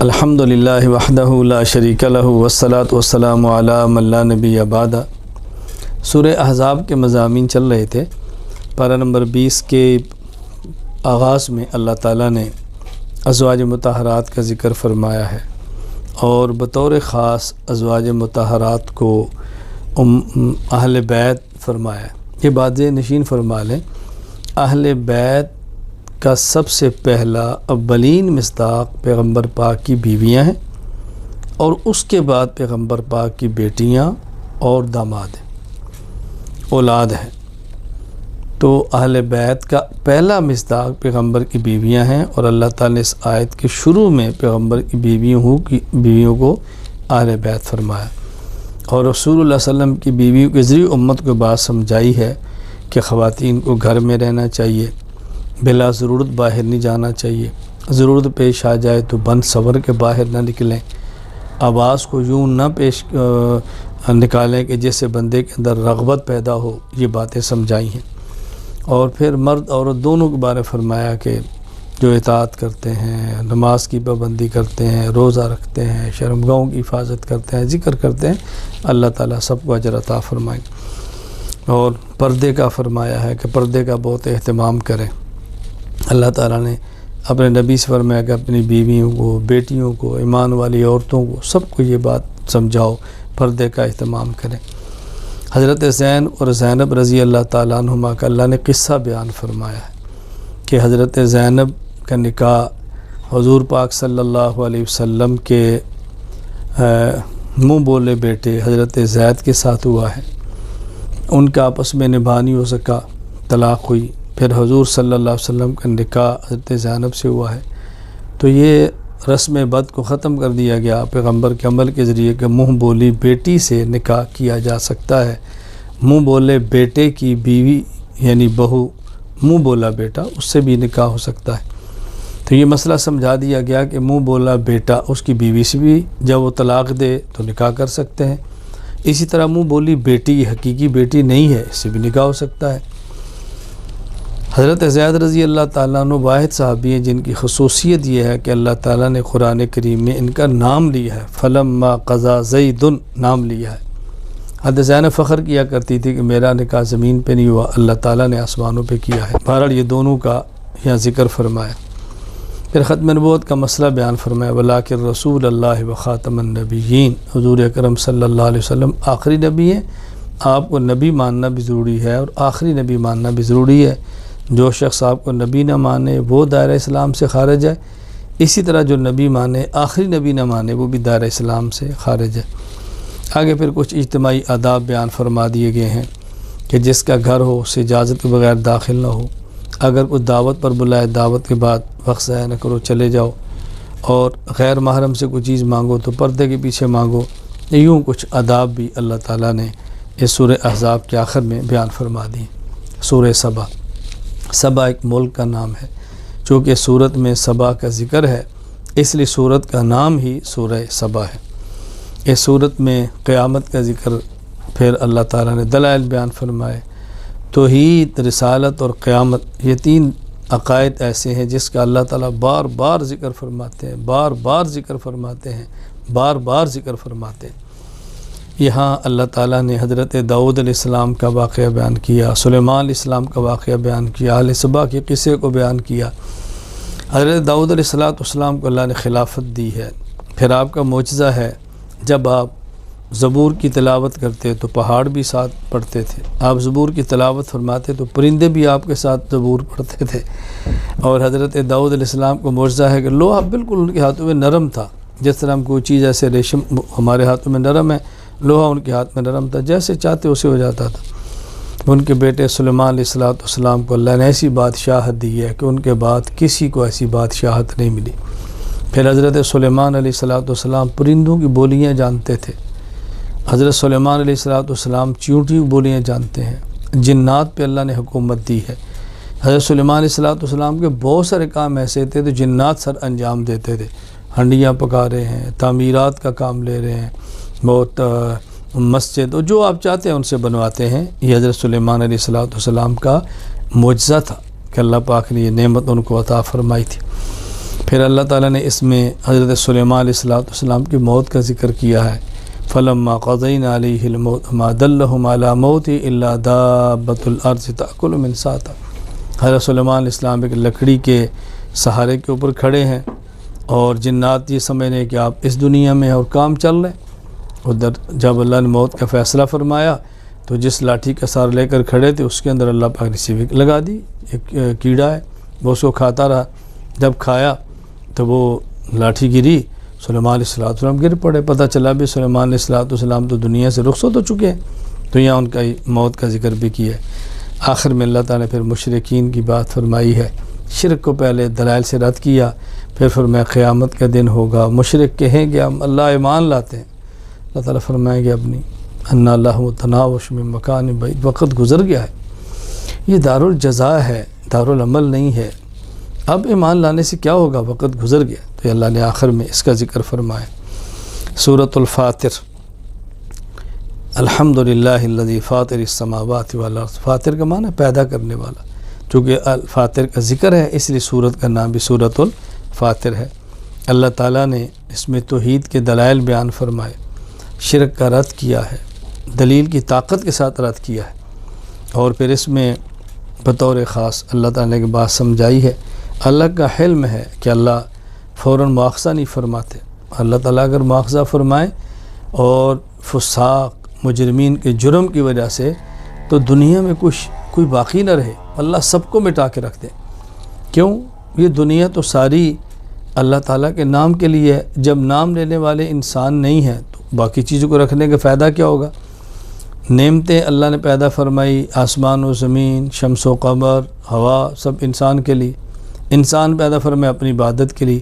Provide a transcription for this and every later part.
الحمدللہ وحدہ لا شریک لہ والصلاۃ والسلام علی من لا نبی بعد۔ سورہ احزاب کے مضامین چل رہے تھے۔ پارہ نمبر 20 کے آغاز میں اللہ تعالیٰ نے ازواج مطہرات کا ذکر فرمایا ہے، اور بطور خاص ازواج مطہرات کو اہل بیت فرمایا ہے۔ یہ بات نشین فرما لیں، اہل بیت کا سب سے پہلا اولین مصداق پیغمبر پاک کی بیویاں ہیں، اور اس کے بعد پیغمبر پاک کی بیٹیاں اور داماد ہیں، اولاد ہیں۔ تو اہل بیت کا پہلا مصداق پیغمبر کی بیویاں ہیں، اور اللہ تعالیٰ نے اس آیت کے شروع میں پیغمبر کی بیویوں کو اہل بیت فرمایا، اور رسول اللہ صلی اللہ علیہ وسلم کی بیویوں کے ذریعے امت کو بات سمجھائی ہے کہ خواتین کو گھر میں رہنا چاہیے، بلا ضرورت باہر نہیں جانا چاہیے، ضرورت پیش آ جائے تو بند سور کے باہر نہ نکلیں، آواز کو یوں نہ نکالیں کہ جس سے بندے کے اندر رغبت پیدا ہو۔ یہ باتیں سمجھائی ہیں، اور پھر مرد عورت دونوں کے بارے فرمایا کہ جو اطاعت کرتے ہیں، نماز کی پابندی کرتے ہیں، روزہ رکھتے ہیں، شرمگاہوں کی حفاظت کرتے ہیں، ذکر کرتے ہیں، اللہ تعالیٰ سب کو اجر عطا فرمائیں۔ اور پردے کا فرمایا ہے کہ پردے کا بہت اہتمام کریں۔ اللہ تعالیٰ نے اپنے نبی سے فرمایا کہ اپنی بیویوں کو، بیٹیوں کو، ایمان والی عورتوں کو، سب کو یہ بات سمجھاؤ، پردے کا اہتمام کریں۔ حضرت زین اور زینب رضی اللہ تعالیٰ عنہما کا اللہ نے قصہ بیان فرمایا ہے کہ حضرت زینب کا نکاح حضور پاک صلی اللہ علیہ وسلم کے منہ بولے بیٹے حضرت زید کے ساتھ ہوا ہے۔ ان کا آپس میں نباہ نہیں ہو سکا، طلاق ہوئی، پھر حضور صلی اللہ علیہ وسلم کا نکاح حضرت زینب سے ہوا ہے۔ تو یہ رسم بد کو ختم کر دیا گیا پیغمبر کے عمل کے ذریعے کہ منہ بولی بیٹی سے نکاح کیا جا سکتا ہے۔ منہ بولے بیٹے کی بیوی یعنی بہو، منہ بولا بیٹا، اس سے بھی نکاح ہو سکتا ہے۔ تو یہ مسئلہ سمجھا دیا گیا کہ منہ بولا بیٹا اس کی بیوی سے بھی جب وہ طلاق دے تو نکاح کر سکتے ہیں، اسی طرح منہ بولی بیٹی حقیقی بیٹی نہیں ہے، اس سے بھی نکاح ہو سکتا ہے۔ حضرت زید رضی اللہ تعالیٰ عنہ واحد صحابی ہیں جن کی خصوصیت یہ ہے کہ اللہ تعالیٰ نے قرآن کریم میں ان کا نام لیا ہے، فلما قضا زید نام لیا ہے۔ حضرت زینب فخر کیا کرتی تھی کہ میرا نکاح زمین پہ نہیں ہوا، اللہ تعالیٰ نے آسمانوں پہ کیا ہے۔ بہرحال یہ دونوں کا یہاں ذکر فرمایا۔ پھر ختم نبوت کا مسئلہ بیان فرمایا، ولاکن رسول اللہ و خاتم النبیین، حضور اکرم صلی اللہ علیہ وسلم آخری نبی ہیں، آپ کو نبی ماننا بھی ضروری ہے اور آخری نبی ماننا بھی ضروری ہے۔ جو شخص آپ کو نبی نہ مانے وہ دائرہ اسلام سے خارج ہے، اسی طرح جو نبی مانے آخری نبی نہ مانے وہ بھی دائرہ اسلام سے خارج ہے۔ آگے پھر کچھ اجتماعی آداب بیان فرما دیے گئے ہیں کہ جس کا گھر ہو اسے اجازت کے بغیر داخل نہ ہو، اگر کوئی دعوت پر بلائے دعوت کے بعد وقت ضائع نہ کرو، چلے جاؤ، اور غیر محرم سے کوئی چیز مانگو تو پردے کے پیچھے مانگو۔ یوں کچھ آداب بھی اللہ تعالیٰ نے اس سورہ احزاب کے آخر میں بیان فرما دی۔ سورہ سبا، سبا ایک ملک کا نام ہے، چونکہ سورت میں سبا کا ذکر ہے اس لیے سورت کا نام ہی سورہ سبا ہے۔ اس سورت میں قیامت کا ذکر، پھر اللہ تعالیٰ نے دلائل بیان فرمائے۔ توحید، رسالت اور قیامت، یہ تین عقائد ایسے ہیں جس کا اللہ تعالیٰ بار بار ذکر فرماتے ہیں، بار بار ذکر فرماتے ہیں، بار بار ذکر فرماتے ہیں۔ یہاں اللہ تعالیٰ نے حضرت داؤد علیہ السلام کا واقعہ بیان کیا، سلیمان علیہ السلام کا واقعہ بیان کیا، اہل سبا کے قصے کو بیان کیا۔ حضرت داؤد علیہ السلام کو اللہ نے خلافت دی ہے۔ پھر آپ کا معجزہ ہے، جب آپ زبور کی تلاوت کرتے تو پہاڑ بھی ساتھ پڑھتے تھے، آپ زبور کی تلاوت فرماتے تو پرندے بھی آپ کے ساتھ زبور پڑھتے تھے۔ اور حضرت داؤد علیہ السلام کو معجزہ ہے کہ لوہا بالکل ان کے ہاتھوں میں نرم تھا، جس طرح ہم کوئی چیز ایسے ریشم ہمارے ہاتھوں میں نرم ہے، لوہا ان کے ہاتھ میں نرم تھا، جیسے چاہتے اسے ہو جاتا تھا۔ ان کے بیٹے سلیمان علیہ السلام کو اللہ نے ایسی بادشاہت دی ہے کہ ان کے بعد کسی کو ایسی بادشاہت نہیں ملی۔ پھر حضرت سلیمان علیہ السلام پرندوں کی بولیاں جانتے تھے۔ حضرت سلیمان علیہ السلام چیونٹی کی بولیاں جانتے ہیں۔ جنات پہ اللہ نے حکومت دی ہے۔ حضرت سلیمان علیہ السلام کے بہت سارے کام ایسے تھے تو جنات سر انجام دیتے تھے، ہنڈیاں پکا رہے ہیں، تعمیرات کا کام لے رہے ہیں، بہت مسجد اور جو آپ چاہتے ہیں ان سے بنواتے ہیں۔ یہ حضرت سلیمان علیہ السلام کا معجزہ تھا کہ اللہ پاک نے یہ نعمت ان کو عطا فرمائی تھی۔ پھر اللہ تعالیٰ نے اس میں حضرت سلیمان علیہ السلام کی موت کا ذکر کیا ہے، فلما قضینا علیہ الموت ما دلہم علی موتہ الا دابۃ الارض تأکل من ساعتہ۔ حضرت سلیمان علیہ السلام ایک لکڑی کے سہارے کے اوپر کھڑے ہیں اور جنات یہ سمجھ رہے ہیں کہ آپ اس دنیا میں اور کام چل رہے ہیں۔ ادھر جب اللہ نے موت کا فیصلہ فرمایا تو جس لاٹھی کا سہارا لے کر کھڑے تھے اس کے اندر اللہ پاک نے سیوک لگا دی، ایک کیڑا ہے، وہ اس کو کھاتا رہا۔ جب کھایا تو وہ لاٹھی گری، سلیمان علیہ السلام گر پڑے۔ پتہ چلا بھی سلیمان علیہ السلام تو دنیا سے رخصت ہو چکے ہیں، تو یہاں ان کا موت کا ذکر بھی کیا ہے۔ آخر میں اللہ تعالیٰ نے پھر مشرکین کی بات فرمائی ہے، شرک کو پہلے دلائل سے رد کیا، پھر فرمایا قیامت کا دن ہوگا، مشرک کہیں کہ ہم اللہ ایمان لاتے ہیں، اللہ تعالیٰ فرمائیں گے اپنی ان اللہ متناوش من مکان بعید، وقت گزر گیا ہے، یہ دارالجزا ہے، دارالعمل نہیں ہے، اب ایمان لانے سے کیا ہوگا، وقت گزر گیا۔ تو اللہ نے آخر میں اس کا ذکر فرمایا۔ سورۃ الفاطر، الحمدللہ الذی فاطر السماوات والارض، فاطر کا معنی پیدا کرنے والا، چونکہ الفاطر کا ذکر ہے اس لیے سورت کا نام بھی سورۃ الفاطر ہے۔ اللہ تعالیٰ نے اس میں توحید کے دلائل بیان فرمائے، شرک کا رد کیا ہے، دلیل کی طاقت کے ساتھ رد کیا ہے، اور پھر اس میں بطور خاص اللہ تعالیٰ نے ایک بات سمجھائی ہے، اللہ کا حلم ہے کہ اللہ فوراً مواخذہ نہیں فرماتے۔ اللہ تعالیٰ اگر مواخذہ فرمائیں اور فساق مجرمین کے جرم کی وجہ سے تو دنیا میں کوئی باقی نہ رہے، اللہ سب کو مٹا کے رکھ دے۔ کیوں؟ یہ دنیا تو ساری اللہ تعالیٰ کے نام کے لیے ہے، جب نام لینے والے انسان نہیں ہیں تو باقی چیزوں کو رکھنے کا فائدہ کیا ہوگا؟ نعمتیں اللہ نے پیدا فرمائی، آسمان و زمین، شمس و قمر، ہوا، سب انسان کے لیے، انسان پیدا فرمائے اپنی عبادت کے لیے۔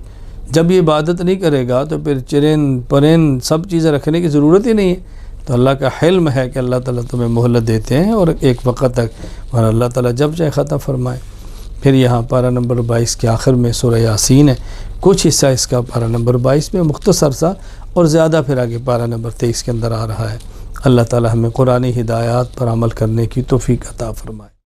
جب یہ عبادت نہیں کرے گا تو پھر چرند پرند سب چیزیں رکھنے کی ضرورت ہی نہیں ہے۔ تو اللہ کا حلم ہے کہ اللہ تعالیٰ تمہیں مہلت دیتے ہیں اور ایک وقت تک، اور اللہ تعالیٰ جب چاہے ختم فرمائے۔ پھر یہاں پارہ نمبر 22 کے آخر میں سورہ یاسین ہے، کچھ حصہ اس کا پارہ نمبر 22 میں مختصر سا، اور زیادہ پھر آگے پارہ نمبر 23 کے اندر آ رہا ہے۔ اللہ تعالیٰ ہمیں قرآنی ہدایات پر عمل کرنے کی توفیق عطا فرمائے۔